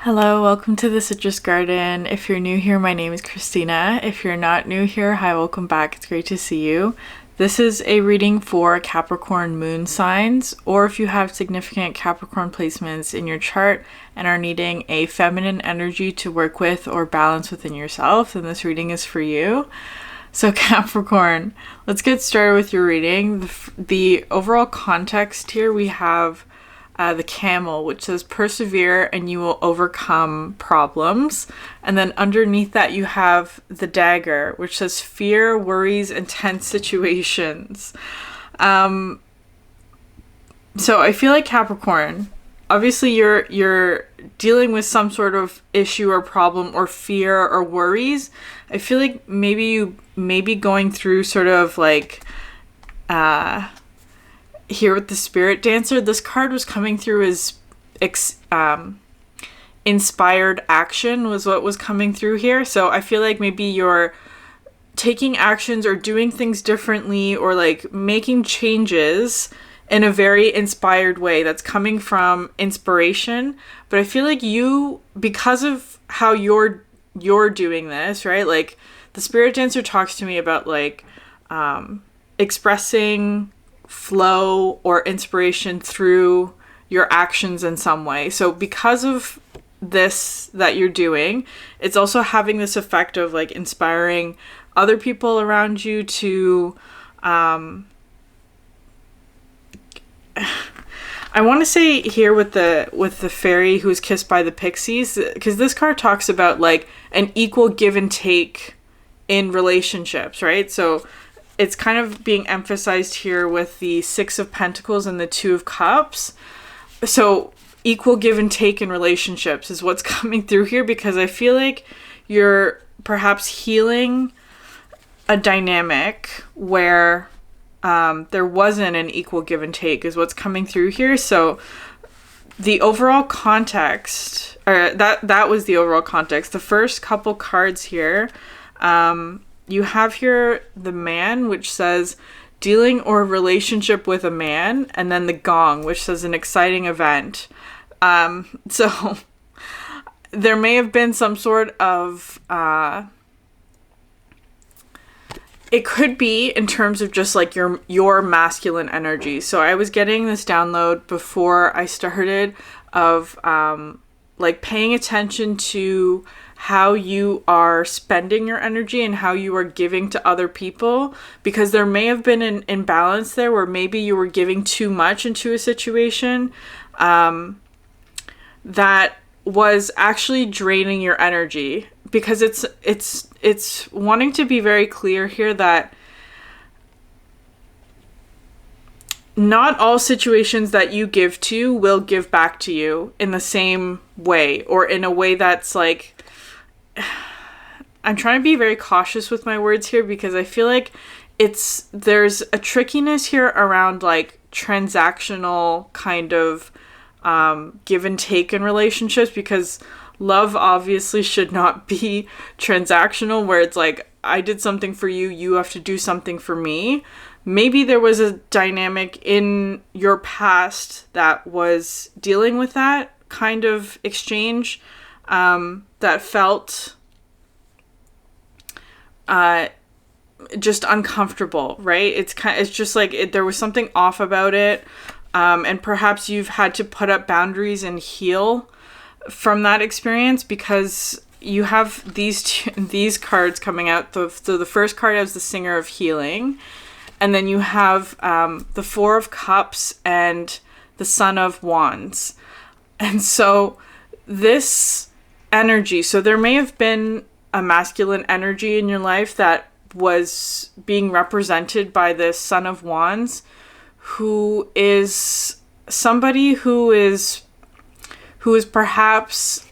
Hello, welcome to the Citrus Garden. If you're new here, my name is Christina. If you're not new here, hi, welcome back. It's great to see you. This is a reading for Capricorn moon signs, or if you have significant Capricorn placements in your chart and are needing a feminine energy to work with or balance within yourself, then this reading is for you. So Capricorn, let's get started with your reading. The overall context here, we have the camel, which says persevere and you will overcome problems. And then underneath that you have the dagger, which says fear, worries, and tense situations. So I feel like Capricorn, obviously you're dealing with some sort of issue or problem or fear or worries. I feel like maybe you may be going through sort of like here with the Spirit Dancer, this card was coming through as inspired action was what was coming through here. So I feel like maybe you're taking actions or doing things differently or like making changes in a very inspired way that's coming from inspiration. But I feel like you, because of how you're doing this, right? Like the Spirit Dancer talks to me about like expressing flow or inspiration through your actions in some way. So because of this that you're doing, it's also having this effect of like inspiring other people around you to I want to say here with the fairy who's kissed by the pixies, because this card talks about like an equal give and take in relationships, right? So it's kind of being emphasized here with the Six of Pentacles and the Two of Cups. So equal give and take in relationships is what's coming through here, because I feel like you're perhaps healing a dynamic where there wasn't an equal give and take is what's coming through here. So the overall context, or that was the overall context. The first couple cards here, you have here the Man, which says dealing or relationship with a man, and then the Gong, which says an exciting event. So there may have been some sort of it could be in terms of just like your masculine energy. So I was getting this download before I started of like paying attention to how you are spending your energy and how you are giving to other people, because there may have been an imbalance there where maybe you were giving too much into a situation that was actually draining your energy, because it's wanting to be very clear here that not all situations that you give to will give back to you in the same way, or in a way that's like, I'm trying to be very cautious with my words here, because I feel like there's a trickiness here around like transactional kind of give and take in relationships, because love obviously should not be transactional where it's like I did something for you, you have to do something for me. Maybe there was a dynamic in your past that was dealing with that kind of exchange that felt just uncomfortable, right? It's just like there was something off about it, and perhaps you've had to put up boundaries and heal from that experience, because you have these cards coming out. So the first card has the Singer of Healing, and then you have the Four of Cups and the Son of Wands. And so this energy, so there may have been a masculine energy in your life that was being represented by this Son of Wands, who is somebody who is perhaps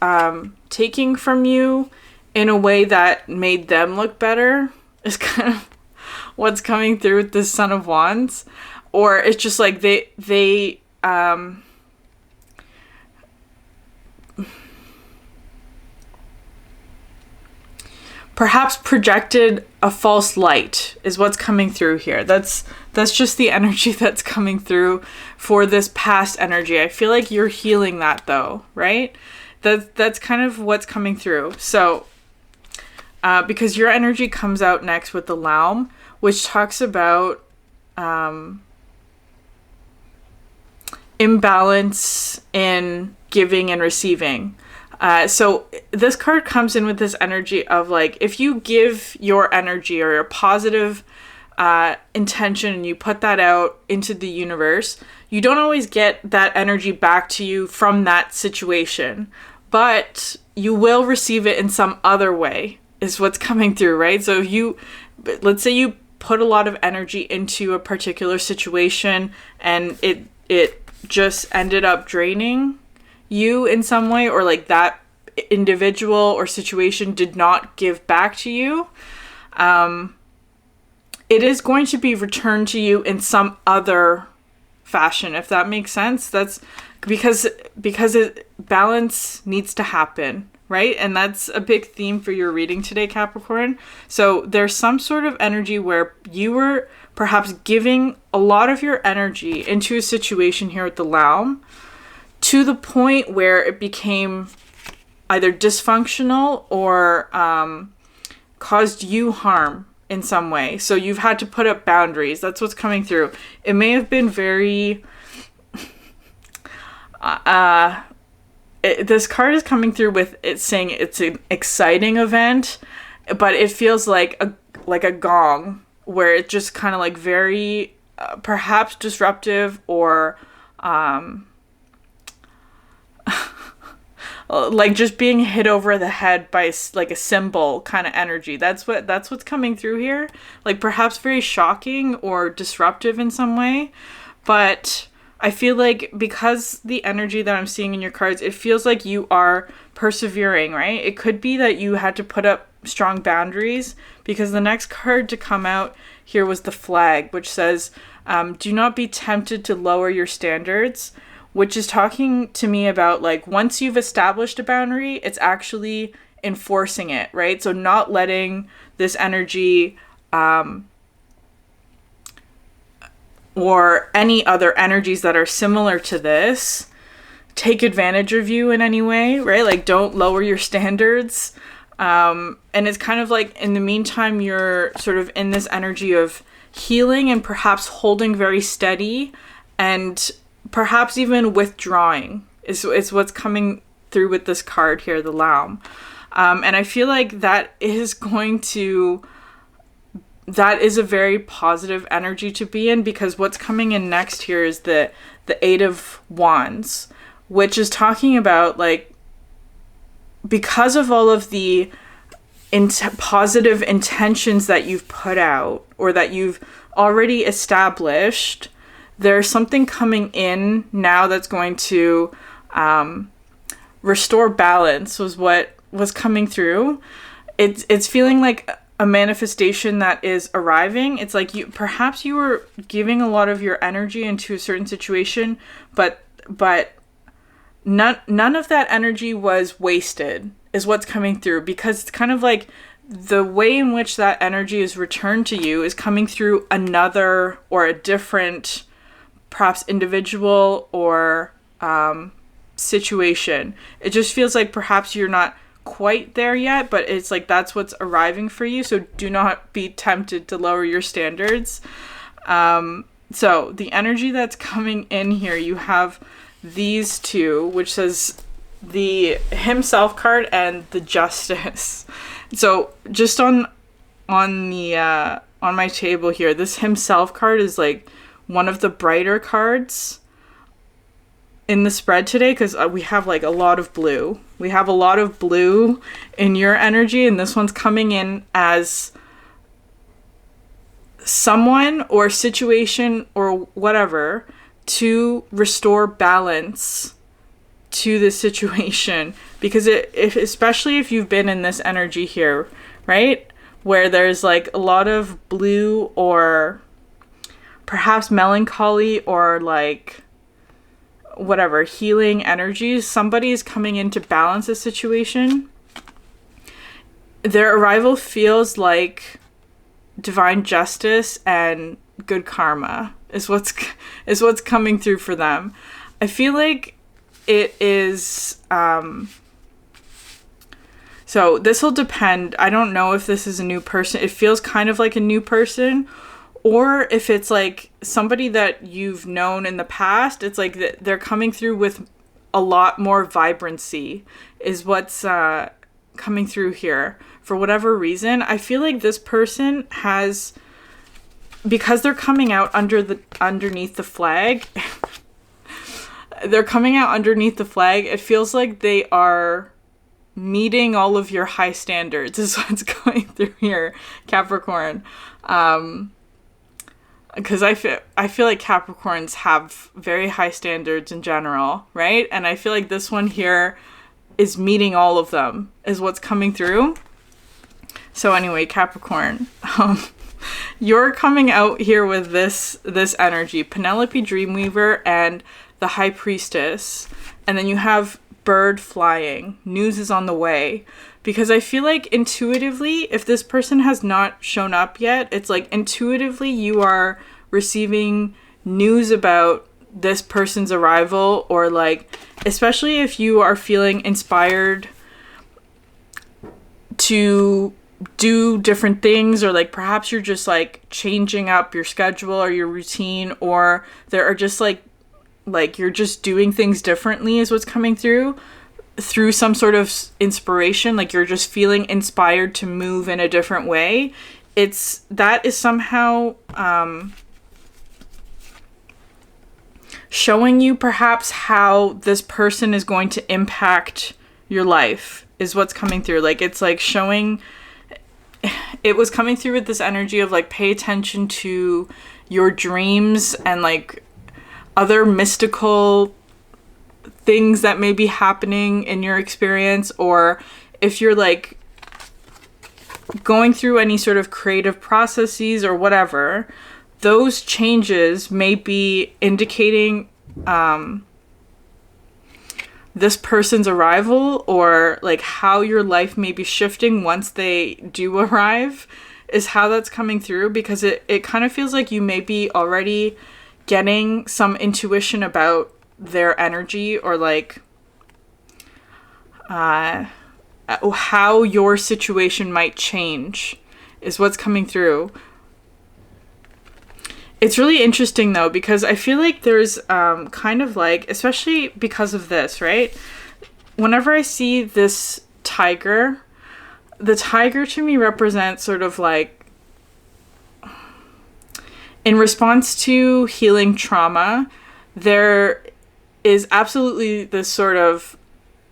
taking from you in a way that made them look better, is kind of what's coming through with this Son of Wands. Or it's just like they perhaps projected a false light is what's coming through here. That's just the energy that's coming through for this past energy. I feel like you're healing that though, right? That's kind of what's coming through. So, because your energy comes out next with the Laum, which talks about imbalance in giving and receiving. So this card comes in with this energy of like, if you give your energy or your positive intention and you put that out into the universe, you don't always get that energy back to you from that situation, but you will receive it in some other way is what's coming through, right? So if let's say you put a lot of energy into a particular situation and it just ended up draining you in some way, or like that individual or situation did not give back to you, it is going to be returned to you in some other fashion, if that makes sense. That's because balance needs to happen, right? And that's a big theme for your reading today, Capricorn. So there's some sort of energy where you were perhaps giving a lot of your energy into a situation here with the Laum, to the point where it became either dysfunctional or caused you harm in some way. So you've had to put up boundaries. That's what's coming through. It may have been very... this card is coming through with it saying it's an exciting event, but it feels like a gong, where it just kind of like very perhaps disruptive or like just being hit over the head by like a cymbal kind of energy. That's what's coming through here. Like perhaps very shocking or disruptive in some way. But I feel like because the energy that I'm seeing in your cards, it feels like you are persevering, right? It could be that you had to put up strong boundaries, because the next card to come out here was the Flag, which says, do not be tempted to lower your standards, which is talking to me about like once you've established a boundary, it's actually enforcing it, right? So not letting this energy or any other energies that are similar to this take advantage of you in any way, right? Like don't lower your standards. And it's kind of like in the meantime, you're sort of in this energy of healing and perhaps holding very steady, and perhaps even withdrawing is what's coming through with this card here, the Laum. And I feel like that is a very positive energy to be in, because what's coming in next here is the Eight of Wands, which is talking about like, because of all of the positive intentions that you've put out or that you've already established, there's something coming in now that's going to restore balance, was what was coming through. It's feeling like a manifestation that is arriving. It's like perhaps you were giving a lot of your energy into a certain situation, but none of that energy was wasted, is what's coming through, because it's kind of like the way in which that energy is returned to you is coming through another or a different, perhaps individual or situation. It just feels like perhaps you're not quite there yet, but it's like that's what's arriving for you. So do not be tempted to lower your standards. So the energy that's coming in here, you have these two, which says the Himself card and the Justice. So just on my table here, this Himself card is like one of the brighter cards in the spread today, because we have like a lot of blue. We have a lot of blue in your energy, and this one's coming in as someone or situation or whatever to restore balance to the situation, because especially if you've been in this energy here, right, where there's like a lot of blue or perhaps melancholy or like whatever healing energies, somebody is coming in to balance a situation. Their arrival feels like divine justice and good karma is what's coming through for them. I feel like it is So this will depend. I don't know if this is a new person. It feels kind of like a new person, or if it's like somebody that you've known in the past. It's like they're coming through with a lot more vibrancy is what's coming through here. For whatever reason, I feel like this person has, because they're coming out underneath the flag. They're coming out underneath the flag. It feels like they are meeting all of your high standards is what's going through here, Capricorn. Because I feel like Capricorns have very high standards in general, right? And I feel like this one here is meeting all of them is what's coming through. So anyway, Capricorn, you're coming out here with this energy, Penelope Dreamweaver and the High Priestess, and then you have bird flying. News is on the way. Because I feel like intuitively, if this person has not shown up yet, it's like intuitively you are receiving news about this person's arrival, or like, especially if you are feeling inspired to do different things, or like perhaps you're just like changing up your schedule or your routine, or there are just like you're just doing things differently is what's coming through some sort of inspiration, like you're just feeling inspired to move in a different way. That is somehow showing you perhaps how this person is going to impact your life is what's coming through. Like it's like showing, it was coming through with this energy of like pay attention to your dreams and like other mystical things that may be happening in your experience, or if you're like going through any sort of creative processes or whatever, those changes may be indicating this person's arrival, or like how your life may be shifting once they do arrive is how that's coming through, because it kind of feels like you may be already getting some intuition about their energy, or like how your situation might change is what's coming through. It's really interesting though, because I feel like there's kind of like, especially because of this, right? Whenever I see this tiger, the tiger to me represents sort of like, in response to healing trauma, there is absolutely this sort of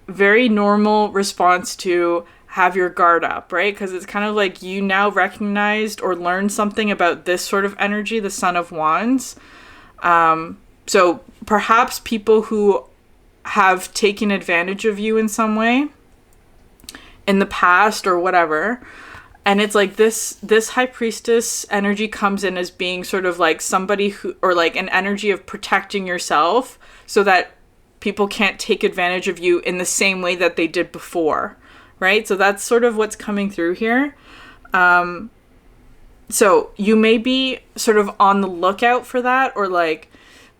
very normal response to have your guard up, right? Because it's kind of like you now recognized or learned something about this sort of energy, the Son of Wands. So perhaps people who have taken advantage of you in some way in the past or whatever. And it's like this High Priestess energy comes in as being sort of like somebody who, or like an energy of protecting yourself so that people can't take advantage of you in the same way that they did before, right? So that's sort of what's coming through here. So you may be sort of on the lookout for that, or like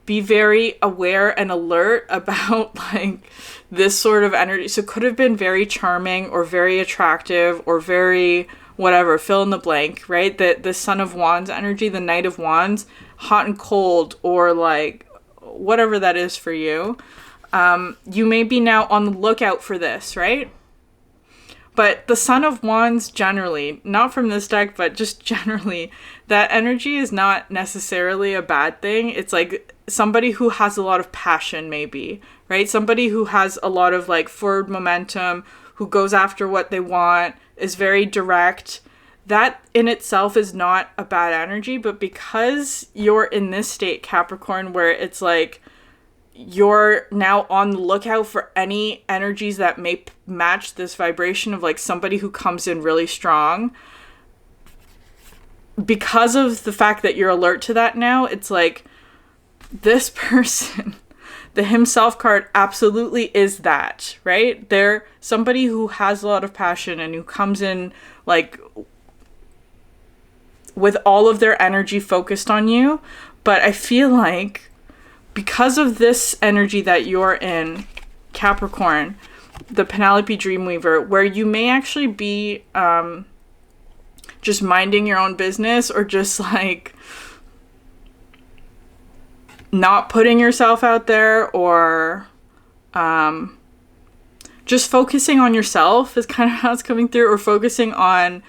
be very aware and alert about like this sort of energy. So it could have been very charming or very attractive or very whatever, fill in the blank, right? The Son of Wands energy, the Knight of Wands, hot and cold, or like whatever that is for you. You may be now on the lookout for this, right? But the Son of Wands generally, not from this deck, but just generally, that energy is not necessarily a bad thing. It's like somebody who has a lot of passion, maybe, right? Somebody who has a lot of like forward momentum, who goes after what they want, is very direct. That in itself is not a bad energy, but because you're in this state, Capricorn, where it's like you're now on the lookout for any energies that may match this vibration of like somebody who comes in really strong, because of the fact that you're alert to that now, it's like this person, the Himself card absolutely is that, right? They're somebody who has a lot of passion and who comes in like with all of their energy focused on you. But I feel like because of this energy that you're in, Capricorn, the Penelope Dreamweaver, where you may actually be just minding your own business, or just like not putting yourself out there, or just focusing on yourself is kind of how it's coming through, or focusing on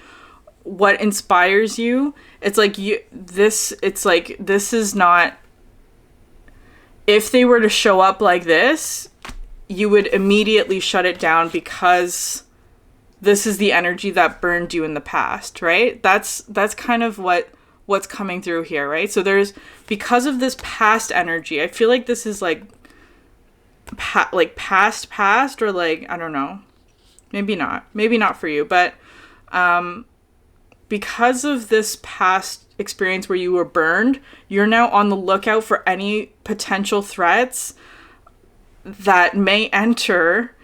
what inspires you. It's like this is not, if they were to show up like this, you would immediately shut it down, because this is the energy that burned you in the past, right? That's kind of what's coming through here, right? So because of this past energy, I feel like this is like past, or like, I don't know, maybe not for you, but because of this past experience where you were burned, you're now on the lookout for any potential threats that may enter.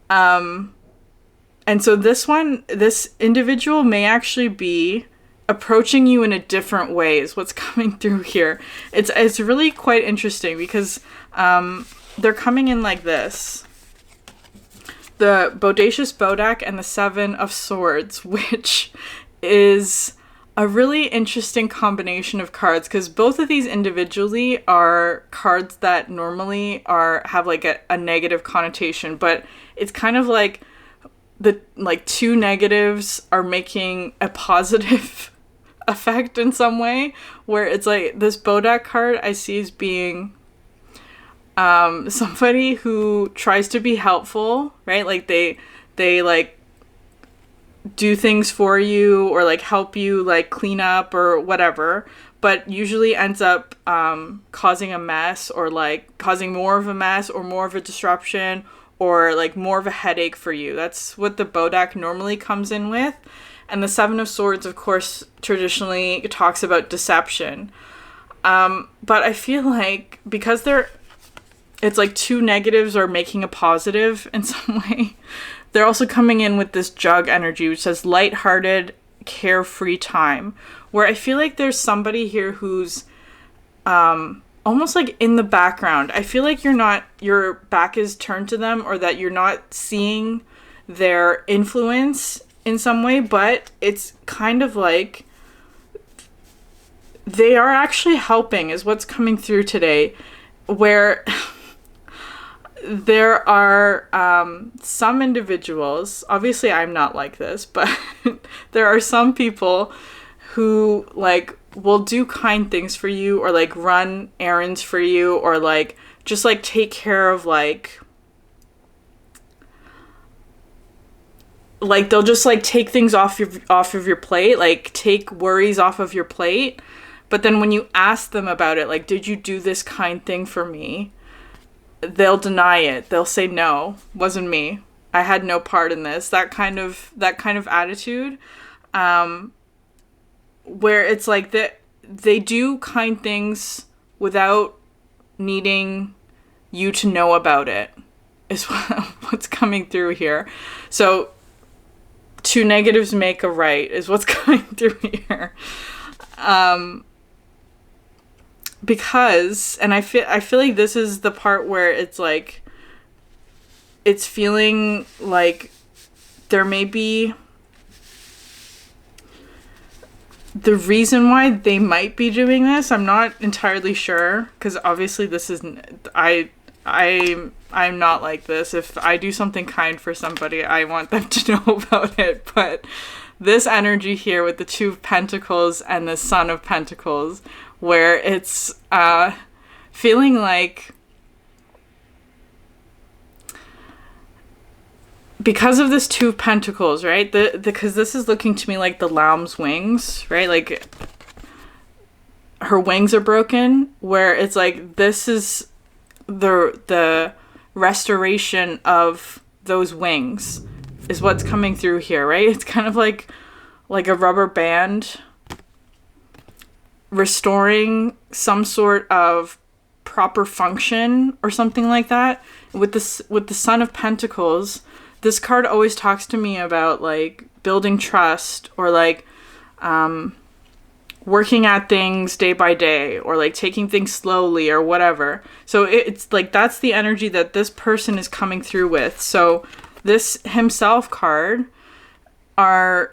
And so this individual may actually be approaching you in a different way, is what's coming through here. It's really quite interesting, because they're coming in like this. The Bodacious Bodak and the Seven of Swords, which is a really interesting combination of cards, because both of these individually are cards that normally have like a negative connotation, but it's kind of like the two negatives are making a positive effect in some way, where it's like this Bodak card I see as being somebody who tries to be helpful, right? Like they like do things for you, or like help you like clean up or whatever, but usually ends up causing a mess, or like causing more of a mess, or more of a disruption, or like more of a headache for you. That's what the Bodak normally comes in with. And the Seven of Swords, of course, traditionally talks about deception. But I feel like because it's like two negatives are making a positive in some way, they're also coming in with this Jug energy, which says lighthearted, carefree time, where I feel like there's somebody here who's almost like in the background. I feel like your back is turned to them, or that you're not seeing their influence in some way, but it's kind of like they are actually helping, is what's coming through today, where there are some individuals, obviously I'm not like this, but there are some people who like will do kind things for you, or like run errands for you, or like just like take care of like they'll just like take things off of your plate, like take worries off of your plate. But then when you ask them about it, like, did you do this kind thing for me? They'll deny it. They'll say, no, wasn't me. I had no part in this. That kind of attitude, where it's like that they do kind things without needing you to know about it, is what's coming through here. So two negatives make a right, is what's coming through here. Because, and I feel like this is the part where it's like, it's feeling like there may be the reason why they might be doing this. I'm not entirely sure, because obviously this isn't, I'm not like this. If I do something kind for somebody, I want them to know about it. But this energy here with the Two of Pentacles and the Son of Pentacles, where it's feeling like, because of this Two of Pentacles, right? Because this is looking to me like the lamb's wings, right? Like her wings are broken, where it's like this is the restoration of those wings is what's coming through here, right? It's kind of like a rubber band restoring some sort of proper function or something like that. With the Son of Pentacles, this card always talks to me about like building trust, or like working at things day by day, or like taking things slowly or whatever. So it's like that's the energy that this person is coming through with. So this himself card are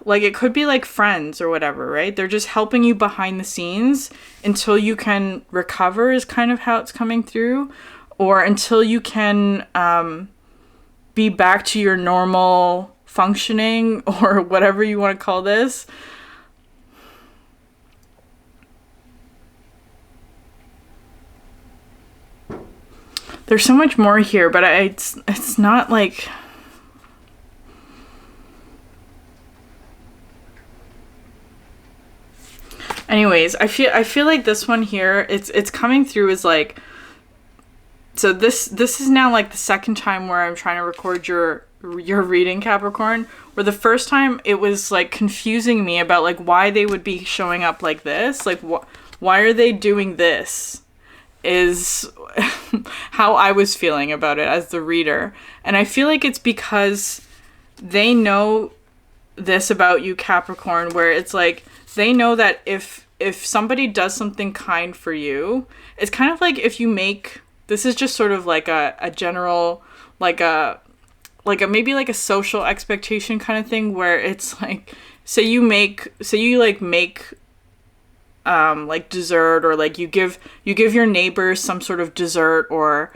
like, it could be like friends or whatever, right? They're just helping you behind the scenes until you can recover, is kind of how it's coming through, or until you can be back to your normal functioning, or whatever you want to call this. There's so much more here, but it's not like... Anyways, I feel like this one here, it's coming through as like... So this is now like the second time where I'm trying to record your reading, Capricorn, where the first time it was like confusing me about like why they would be showing up like this. Like, why are they doing this? Is how I was feeling about it as the reader. And I feel like it's because they know this about you, Capricorn, where it's like they know that if somebody does something kind for you, it's kind of like if you make, this is just sort of like a general, like a maybe like a social expectation kind of thing, where it's like, say you make like dessert, or like you give your neighbors some sort of dessert or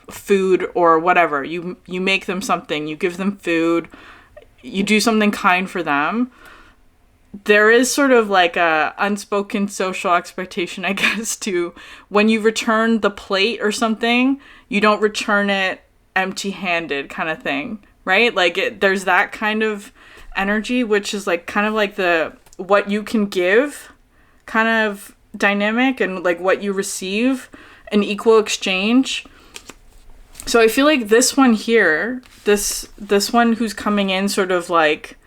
food or whatever. You make them something, you give them food, you do something kind for them. There is sort of like a unspoken social expectation, I guess, to when you return the plate or something, you don't return it empty-handed kind of thing, right? Like there's that kind of energy, which is like kind of like the what you can give kind of dynamic, and like what you receive, an equal exchange. So I feel like this one here, this one who's coming in sort of like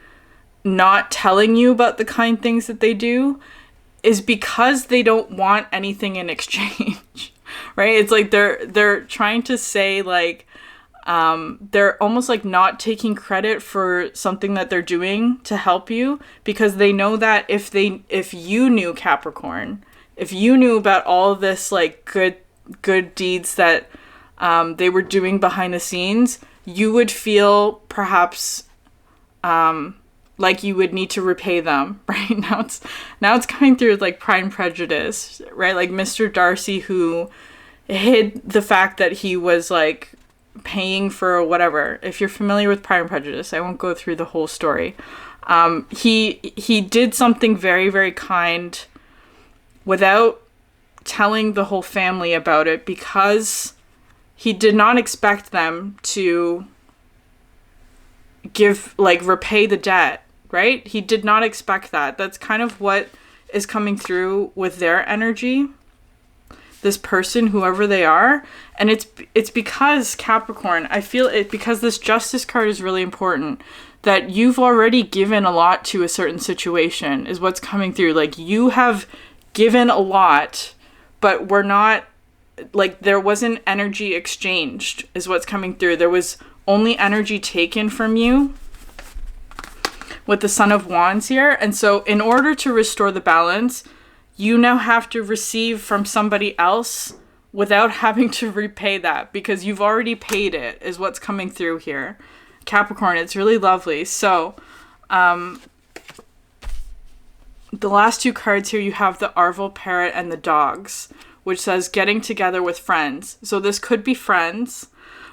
not telling you about the kind things that they do, is because they don't want anything in exchange. Right? It's like they're trying to say like they're almost like not taking credit for something that they're doing to help you, because they know that if you knew, Capricorn, if you knew about all of this like good deeds that they were doing behind the scenes, you would feel perhaps like you would need to repay them, right? Now it's coming through with like Pride and Prejudice, right? Like Mr. Darcy, who hid the fact that he was like paying for whatever. If you're familiar with Pride and Prejudice, I won't go through the whole story. He did something very, very kind without telling the whole family about it, because he did not expect them to repay the debt, right? He did not expect that. That's kind of what is coming through with their energy, this person, whoever they are. And it's because, Capricorn, I feel it, because this Justice card is really important, that you've already given a lot to a certain situation, is what's coming through. Like, you have given a lot, but we're not, like, there wasn't energy exchanged, is what's coming through. There was only energy taken from you with the Son of Wands here. And so in order to restore the balance, you now have to receive from somebody else without having to repay that, because you've already paid it, is what's coming through here. Capricorn, it's really lovely. So the last two cards here, you have the Arval Parrot and the Dogs, which says getting together with friends. So this could be friends,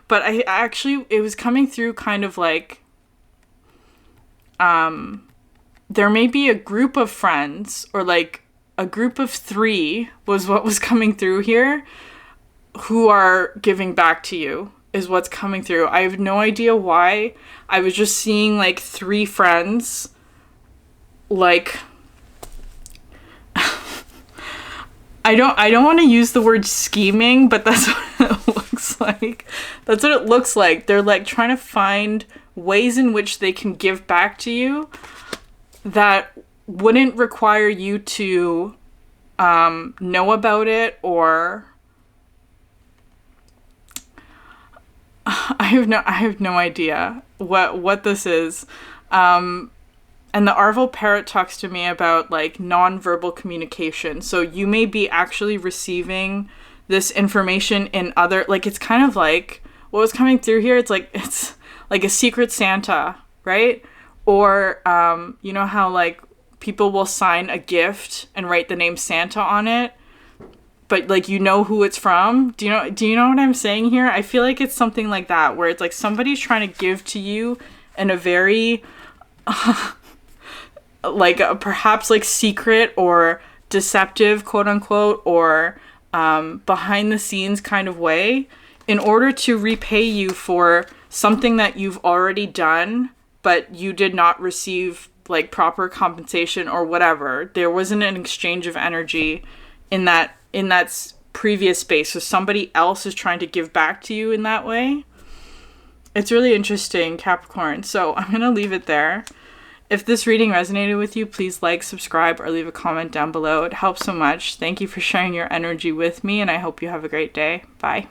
but I actually, it was coming through kind of like, there may be a group of friends, or like a group of 3 was what was coming through here, who are giving back to you, is what's coming through. I have no idea why. I was just seeing like 3 friends, like, I don't want to use the word scheming, but that's what it looks like. That's what it looks like. They're like trying to find ways in which they can give back to you that wouldn't require you to know about it, or I have no idea what this is. And the Arval Parrot talks to me about like nonverbal communication. So you may be actually receiving this information in other, like it's kind of like what was coming through here. It's like a secret Santa, right? Or you know how like people will sign a gift and write the name Santa on it, but like you know who it's from. Do you know what I'm saying here? I feel like it's something like that, where it's like somebody's trying to give to you in a very like perhaps like secret or deceptive, quote unquote, or behind the scenes kind of way, in order to repay you for something that you've already done, but you did not receive like proper compensation or whatever. There wasn't an exchange of energy in that previous space. So somebody else is trying to give back to you in that way. It's really interesting, Capricorn. So I'm going to leave it there. If this reading resonated with you, please like, subscribe, or leave a comment down below. It helps so much. Thank you for sharing your energy with me, and I hope you have a great day. Bye.